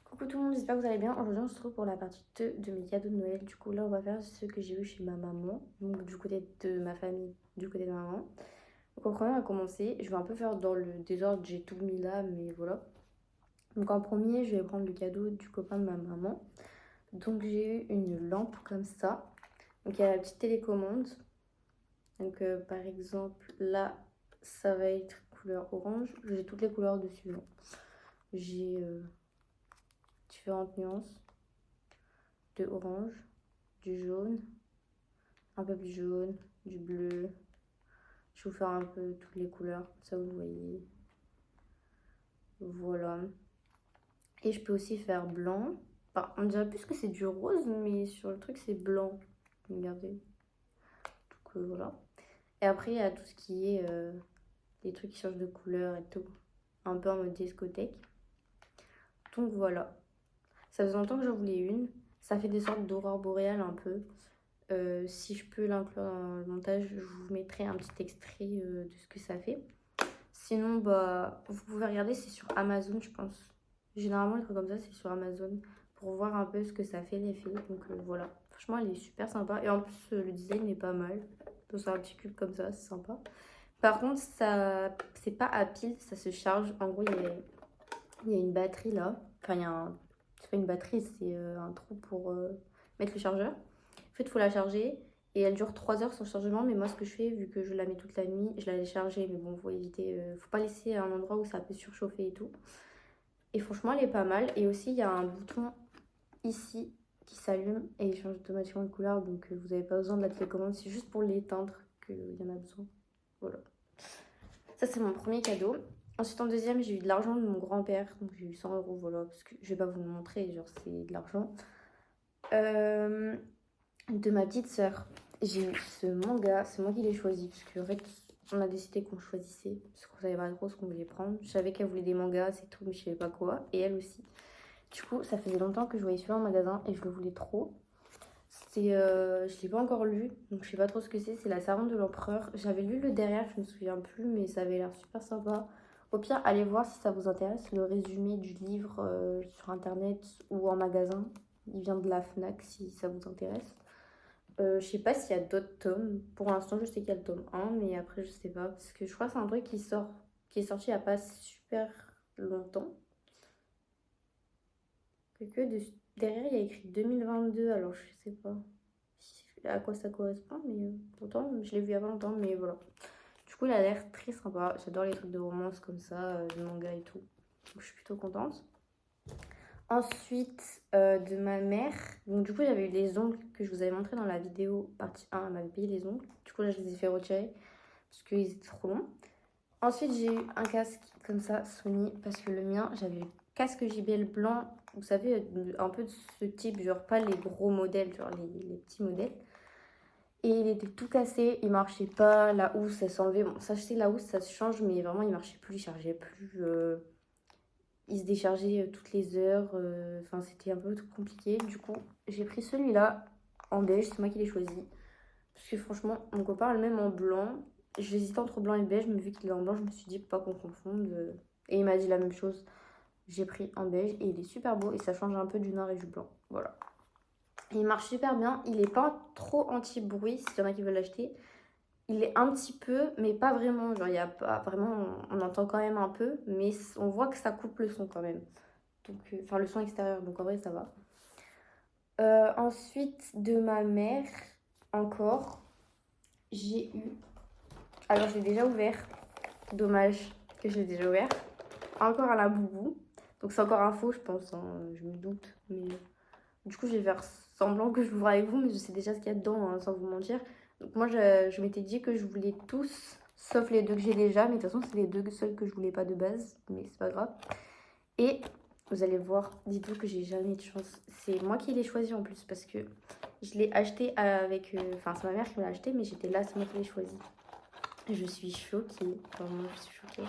Coucou tout le monde, j'espère que vous allez bien. Aujourd'hui on se retrouve pour la partie 2 de mes cadeaux de Noël. Du coup là on va faire ce que j'ai eu chez ma maman, donc du côté de ma famille, du côté de ma maman. Donc en premier on va commencer, je vais un peu faire dans le désordre, j'ai tout mis là mais voilà. Donc en premier je vais prendre le cadeau du copain de ma maman. Donc j'ai eu une lampe comme ça. Donc il y a la petite télécommande. Donc par exemple là ça va être couleur orange. J'ai toutes les couleurs dessus, hein. J'ai différentes nuances de orange, du jaune, un peu plus jaune, du bleu. Je vais vous faire un peu toutes les couleurs, comme ça vous voyez. Voilà. Et je peux aussi faire blanc. Enfin, on dirait plus que c'est du rose, mais sur le truc c'est blanc. Regardez. Donc voilà. Et après il y a tout ce qui est des trucs qui changent de couleur et tout. Un peu en mode discothèque. Donc voilà. Ça faisait longtemps que j'en voulais une. Ça fait des sortes d'aurore boréale un peu. Si je peux l'inclure dans le montage, je vous mettrai un petit extrait de ce que ça fait. Sinon, bah, vous pouvez regarder, c'est sur Amazon, je pense. Généralement, les trucs comme ça, c'est sur Amazon pour voir un peu ce que ça fait l'effet. Donc voilà, franchement, elle est super sympa. Et en plus, le design est pas mal. Donc, c'est un petit cube comme ça, c'est sympa. Par contre, ça, c'est pas à pile, ça se charge. En gros, il y a une batterie là. Enfin, il y a un. C'est pas une batterie, c'est un trou pour mettre le chargeur. En fait, il faut la charger et elle dure 3 heures sans chargement. Mais moi, ce que je fais, vu que je la mets toute la nuit, je la laisse charger. Mais bon, faut éviter, faut pas laisser à un endroit où ça peut surchauffer et tout. Et franchement, elle est pas mal. Et aussi, il y a un bouton ici qui s'allume et il change automatiquement de couleur. Donc, vous n'avez pas besoin de la télécommande. C'est juste pour l'éteindre qu'il y en a besoin. Voilà. Ça, c'est mon premier cadeau. Ensuite, en deuxième, j'ai eu de l'argent de mon grand-père. Donc, j'ai eu 100 euros, voilà. Parce que je vais pas vous le montrer, genre, c'est de l'argent. De ma petite sœur. J'ai eu ce manga, c'est moi qui l'ai choisi. Parce qu'en fait, on a décidé qu'on choisissait. Parce qu'on savait pas trop ce qu'on voulait prendre. Je savais qu'elle voulait des mangas, c'est tout, mais je savais pas quoi. Et elle aussi. Du coup, ça faisait longtemps que je voyais celui-là en magasin et je le voulais trop. Je l'ai pas encore lu, donc je sais pas trop ce que c'est. C'est La Servante de l'Empereur. J'avais lu le derrière, je me souviens plus, mais ça avait l'air super sympa. Au pire, allez voir si ça vous intéresse le résumé du livre sur internet ou en magasin. Il vient de la Fnac si ça vous intéresse. Je sais pas s'il y a d'autres tomes. Pour l'instant, je sais qu'il y a le tome 1, mais après, je sais pas. Parce que je crois que c'est un truc qui est sorti il y a pas super longtemps. Derrière, il y a écrit 2022, alors je sais pas à quoi ça correspond, mais pourtant, je l'ai vu il y a pas longtemps, mais voilà. Du coup, il a l'air très sympa. J'adore les trucs de romance comme ça, de manga et tout. Donc, je suis plutôt contente. Ensuite, de ma mère. Donc, du coup, j'avais eu les ongles que je vous avais montré dans la vidéo partie 1. Elle m'avait payé les ongles. Du coup, là, je les ai fait retirer parce qu'ils étaient trop longs. Ensuite, j'ai eu un casque comme ça, Sony, parce que le mien, j'avais le casque JBL blanc. Vous savez, un peu de ce type, genre pas les gros modèles, genre les petits modèles. Et il était tout cassé, il marchait pas, la housse elle s'enlevait. Bon, ça je sais, la housse ça se change, mais vraiment il marchait plus, il chargeait plus. Il se déchargeait toutes les heures. Enfin, c'était un peu tout compliqué. Du coup, j'ai pris celui-là en beige, c'est moi qui l'ai choisi. Parce que franchement, mon copain a le même en blanc. J'hésitais entre blanc et beige, mais vu qu'il est en blanc, je me suis dit pas qu'on confonde. Et il m'a dit la même chose. J'ai pris en beige et il est super beau et ça change un peu du noir et du blanc. Voilà. Il marche super bien. Il est pas trop anti-bruit, s'il y en a qui veulent l'acheter. Il est un petit peu, mais pas vraiment. Genre, il y a pas vraiment. On entend quand même un peu, mais on voit que ça coupe le son quand même. Donc, enfin, le son extérieur. Donc, en vrai, ça va. Ensuite, de ma mère, encore, j'ai eu. Alors, je l'ai déjà ouvert. Dommage que je l'ai déjà ouvert. Encore à la boubou. Donc, c'est encore un faux, je pense, hein, je me doute. Mais du coup, je vais faire semblant que je l'ouvre avec vous, mais je sais déjà ce qu'il y a dedans, hein, sans vous mentir. Donc moi, je m'étais dit que je voulais tous, sauf les deux que j'ai déjà. Mais de toute façon, c'est les deux seuls que je voulais pas de base, mais c'est pas grave. Et vous allez voir, dites-vous que j'ai jamais de chance. C'est moi qui l'ai choisi en plus, parce que je l'ai acheté avec... Enfin, c'est ma mère qui me l'a acheté, mais j'étais là, c'est moi qui l'ai choisi. Je suis choquée, vraiment, je suis choquée.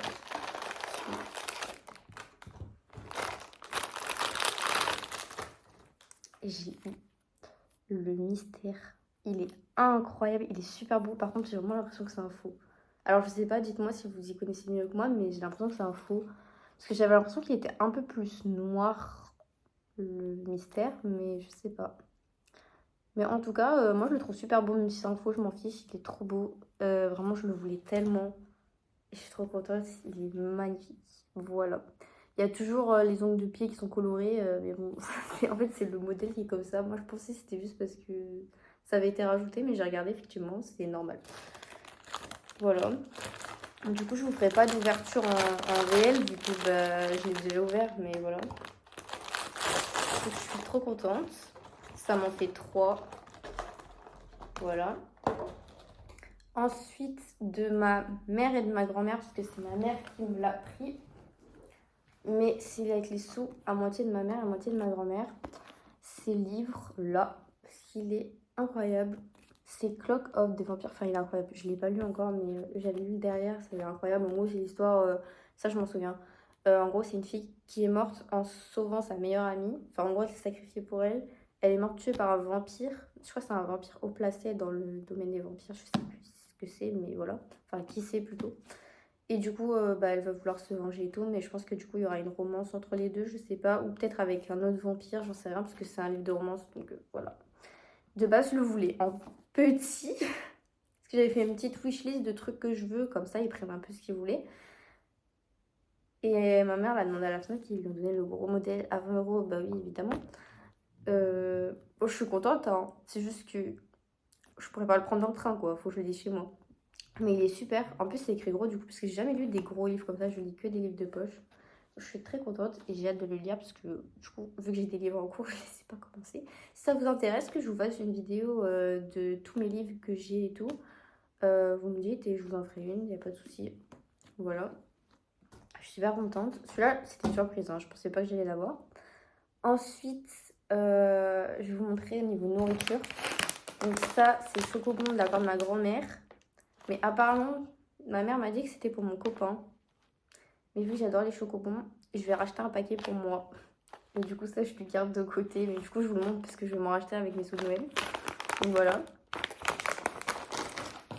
J'ai eu le mystère. Il est incroyable, il est super beau. Par contre, j'ai vraiment l'impression que c'est un faux. Alors, je sais pas, dites-moi si vous y connaissez mieux que moi, mais j'ai l'impression que c'est un faux. Parce que j'avais l'impression qu'il était un peu plus noir. le mystère, mais je sais pas. Mais en tout cas, moi je le trouve super beau, même si c'est un faux, je m'en fiche, il est trop beau. Vraiment, je le voulais tellement. Et je suis trop contente, il est magnifique. Voilà. Il y a toujours les ongles de pied qui sont colorés, mais bon, en fait c'est le modèle qui est comme ça. Moi je pensais que c'était juste parce que ça avait été rajouté, mais j'ai regardé, effectivement, c'est normal. Voilà. Du coup, je vous ferai pas d'ouverture en réel, du coup, bah, je l'ai déjà ouvert, mais voilà. Donc, je suis trop contente. Ça m'en fait 3. Voilà. Ensuite, de ma mère et de ma grand-mère, parce que c'est ma mère qui me l'a pris. Mais c'est avec les sous à moitié de ma mère et à moitié de ma grand-mère. Ces livres-là, parce qu'il est incroyable. C'est Clock of des vampires. Enfin, il est incroyable. Je ne l'ai pas lu encore, mais j'avais lu derrière. C'est incroyable. En gros, c'est l'histoire. Ça, je m'en souviens. En gros, c'est une fille qui est morte en sauvant sa meilleure amie. Enfin, en gros, elle s'est sacrifiée pour elle. Elle est morte tuée par un vampire. Je crois que c'est un vampire haut placé dans le domaine des vampires. Je sais plus ce que c'est, mais voilà. Enfin, qui c'est plutôt. Et du coup, bah, elle va vouloir se venger et tout, mais je pense que du coup, il y aura une romance entre les deux, je sais pas. Ou peut-être avec un autre vampire, j'en sais rien, parce que c'est un livre de romance, donc voilà. De base, je le voulais en petit, parce que j'avais fait une petite wishlist de trucs que je veux, comme ça, ils prennent un peu ce qu'ils voulaient. Et ma mère l'a demandé à la FNAC, ils lui ont donné le gros modèle à 20 euros, bah oui, évidemment. Bon, je suis contente, hein. C'est juste que je pourrais pas le prendre dans le train, quoi, faut que je le dise chez moi. Mais il est super. En plus, c'est écrit gros du coup, parce que j'ai jamais lu des gros livres comme ça. Je lis que des livres de poche. Je suis très contente et j'ai hâte de le lire parce que, du coup, vu que j'ai des livres en cours, je ne sais pas commencer. Si ça vous intéresse que je vous fasse une vidéo de tous mes livres que j'ai et tout, vous me dites et je vous en ferai une, il n'y a pas de souci. Voilà. Je suis super contente. Celui-là, c'était une surprise, hein. Je pensais pas que j'allais l'avoir. Ensuite, je vais vous montrer au niveau nourriture. Donc ça, c'est Chocobon de la part de ma grand-mère. Mais apparemment, ma mère m'a dit que c'était pour mon copain. Mais vu que j'adore les chocobons, je vais racheter un paquet pour moi. Et du coup, ça, je le garde de côté. Mais du coup, je vous le montre parce que je vais m'en racheter avec mes sous de Noël. Donc voilà.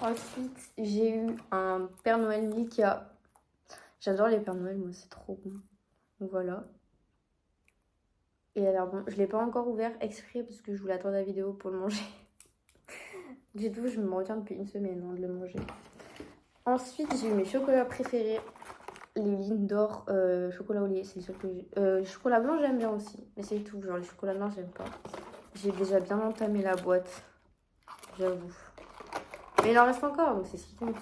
Ensuite, j'ai eu un Père Noël Mika. J'adore les Pères Noël, moi, c'est trop bon. Donc voilà. Et alors, bon, je ne l'ai pas encore ouvert exprès parce que je voulais attendre la vidéo pour le manger. Du coup, je me retiens depuis une semaine de le manger. Ensuite, j'ai eu mes chocolats préférés. Les lignes d'or, chocolat au lait, c'est sûr que j'ai. Chocolat blanc, j'aime bien aussi. Mais c'est tout. Genre, les chocolats noirs, j'aime pas. J'ai déjà bien entamé la boîte. J'avoue. Mais il en reste encore, donc c'est ce qui compte.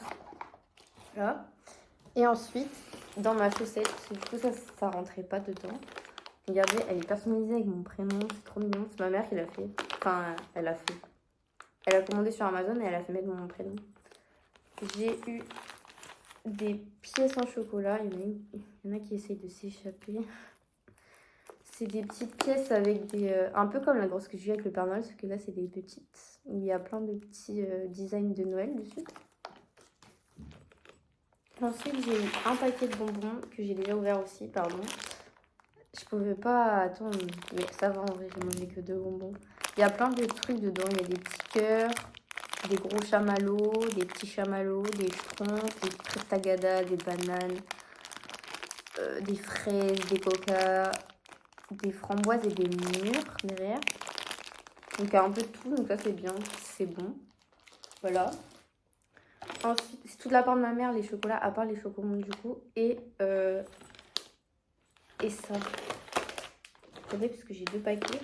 Voilà. Et ensuite, dans ma chaussette, du coup, ça rentrait pas dedans. Regardez, elle est personnalisée avec mon prénom. C'est trop mignon. C'est ma mère qui l'a fait. Enfin, elle a fait. Elle a commandé sur Amazon et elle a fait mettre mon prénom. J'ai eu des pièces en chocolat. Il y en a qui essayent de s'échapper. C'est des petites pièces avec des... un peu comme la grosse que j'ai eu avec le Père Noël, sauf que là, c'est des petites. Il y a plein de petits designs de Noël dessus. Ensuite, j'ai eu un paquet de bonbons que j'ai déjà ouvert aussi, pardon. Je pouvais pas attendre, mais ça va en vrai, j'ai mangé que 2 bonbons. Il y a plein de trucs dedans. Il y a des petits cœurs, des gros chamallows, des petits chamallows, des troncs, des frites tagada, des bananes, des fraises, des coca, des framboises et des mûres derrière. Donc il y a un peu de tout, donc ça c'est bien, c'est bon. Voilà. Ensuite, c'est toute la part de ma mère, les chocolats, à part les chocobons du coup. Et ça. Attendez, parce que j'ai 2 paquets.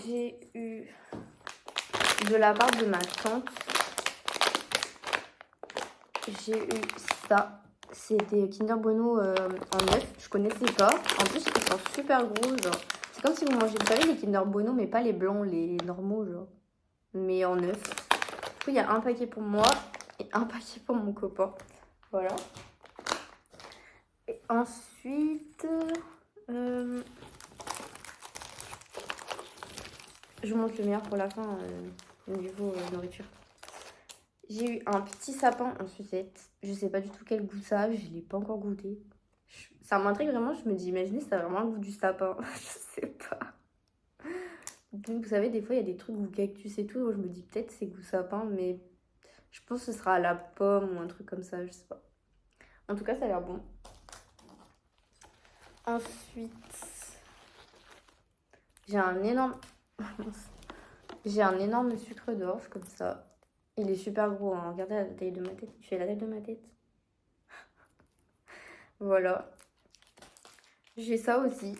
J'ai eu de la part de ma tante. J'ai eu ça. C'est des Kinder Bueno en œuf. Je connaissais pas. En plus, ils sont super gros, genre. C'est comme si vous mangez, vous savez, les Kinder Bueno, mais pas les blancs, les normaux, genre. Mais en œuf. Du coup, il y a un paquet pour moi et un paquet pour mon copain. Voilà. Et ensuite, je vous montre le meilleur pour la fin, au niveau nourriture. J'ai eu un petit sapin en sucette. Je sais pas du tout quel goût ça a, je l'ai pas encore goûté. Ça m'intrigue vraiment, je me dis, imaginez, ça a vraiment le goût du sapin. Je sais pas. Donc, vous savez, des fois, il y a des trucs goût cactus et tout. Je me dis, peut-être c'est goût sapin, mais je pense que ce sera à la pomme ou un truc comme ça, je sais pas. En tout cas, ça a l'air bon. Ensuite, j'ai un énorme... j'ai un énorme sucre d'orge comme ça. Il est super gros, hein. Regardez la taille de ma tête. Je fais la taille de ma tête. Voilà. J'ai ça aussi.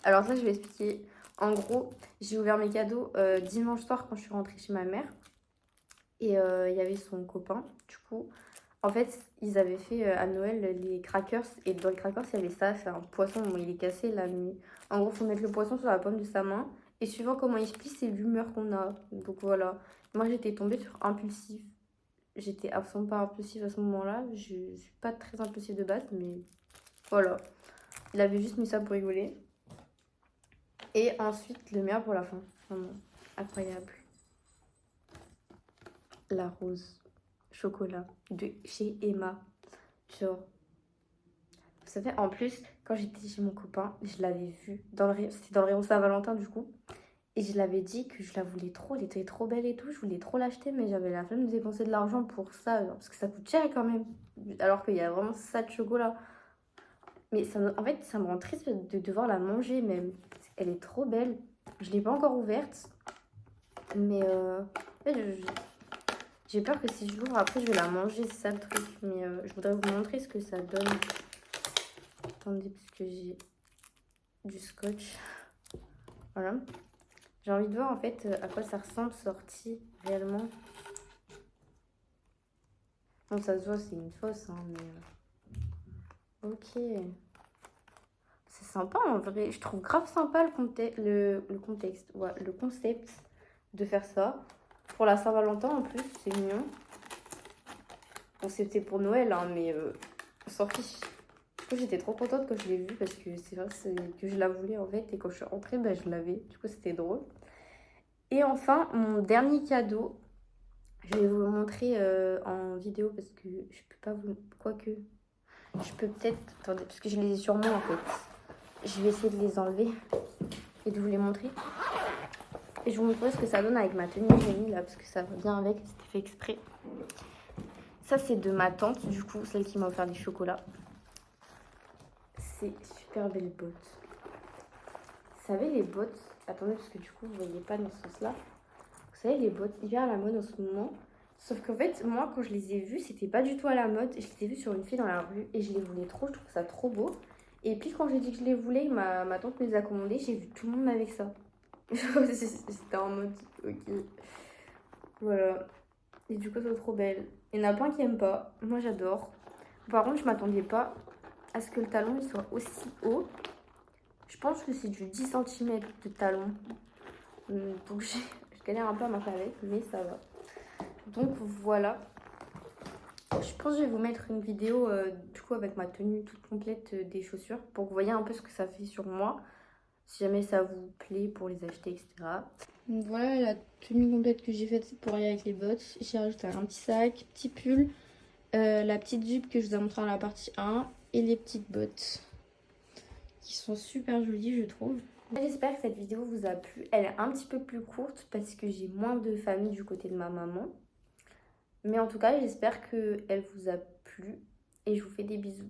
Alors ça, je vais expliquer. En gros, j'ai ouvert mes cadeaux dimanche soir quand je suis rentrée chez ma mère. Et il y avait son copain. Du coup, en fait, ils avaient fait à Noël les crackers. Et dans les crackers, il y avait ça. C'est un poisson. Bon, il est cassé là. Mais en gros, il faut mettre le poisson sur la paume de sa main. Et suivant comment il se plie, c'est l'humeur qu'on a. Donc voilà. Moi, j'étais tombée sur impulsif. J'étais absolument pas impulsive à ce moment-là. Je suis pas très impulsive de base. Mais voilà. Il avait juste mis ça pour rigoler. Et ensuite, le meilleur pour la fin. Vraiment incroyable. La rose chocolat de chez Emma. Genre, vous savez, en plus, quand j'étais chez mon copain, je l'avais vu dans le c'était dans le rayon Saint-Valentin du coup. Et je l'avais dit que je la voulais trop, elle était trop belle et tout. Je voulais trop l'acheter, mais j'avais la flemme de dépenser de l'argent pour ça. Parce que ça coûte cher quand même. Alors qu'il y a vraiment ça de chocolat. Mais ça, en fait, ça me rend triste de devoir la manger même. Elle est trop belle. Je l'ai pas encore ouverte. Mais en fait, j'ai peur que si je l'ouvre après, je vais la manger. C'est ça le truc. Mais je voudrais vous montrer ce que ça donne. Attendez, parce que j'ai du scotch. Voilà. J'ai envie de voir en fait à quoi ça ressemble sorti réellement. Bon, ça se voit, c'est une fausse, hein, mais... Ok. C'est sympa en vrai. Je trouve grave sympa le contexte. Ouais, le concept de faire ça. Pour la Saint-Valentin en plus, c'est mignon. Bon, c'était pour Noël, hein, mais on s'en fiche. Du coup, j'étais trop contente quand je l'ai vue parce que c'est vrai que je la voulais en fait. Et quand je suis rentrée, bah, je l'avais. Du coup, c'était drôle. Et enfin, mon dernier cadeau. Je vais vous le montrer en vidéo parce que je peux pas vous... Quoique, je peux peut-être... Attendez, parce que je les ai sur moi en fait. Je vais essayer de les enlever et de vous les montrer. Et je vous montrerai ce que ça donne avec ma tenue que j'ai mis là, parce que ça va bien avec, c'était fait exprès. Ça, c'est de ma tante, du coup, celle qui m'a offert des chocolats. C'est super belles bottes. Vous savez, les bottes... Attendez, parce que du coup, vous voyez pas dans ce sens-là. Vous savez, les bottes hyper à la mode en ce moment. Sauf qu'en fait, moi, quand je les ai vues, c'était pas du tout à la mode. Je les ai vues sur une fille dans la rue et je les voulais trop. Je trouve ça trop beau. Et puis, quand j'ai dit que je les voulais, ma tante me les a commandées. J'ai vu tout le monde avec ça. C'était en mode, ok. Voilà. Et du coup, c'est trop belle. Il y en a plein qui aiment pas. Moi, j'adore. Par contre, je m'attendais pas à ce que le talon il soit aussi haut. Je pense que c'est du 10 cm de talon. Donc, je galère un peu à marcher avec, mais ça va. Donc, voilà. Je pense que je vais vous mettre une vidéo du coup avec ma tenue toute complète des chaussures pour que vous voyez un peu ce que ça fait sur moi. Si jamais ça vous plaît pour les acheter, etc. Donc voilà la tenue complète que j'ai faite pour aller avec les bottes. J'ai rajouté un petit sac, petit pull, la petite jupe que je vous ai montré dans la partie 1 et les petites bottes qui sont super jolies je trouve. J'espère que cette vidéo vous a plu. Elle est un petit peu plus courte parce que j'ai moins de famille du côté de ma maman. Mais en tout cas, j'espère qu'elle vous a plu et je vous fais des bisous.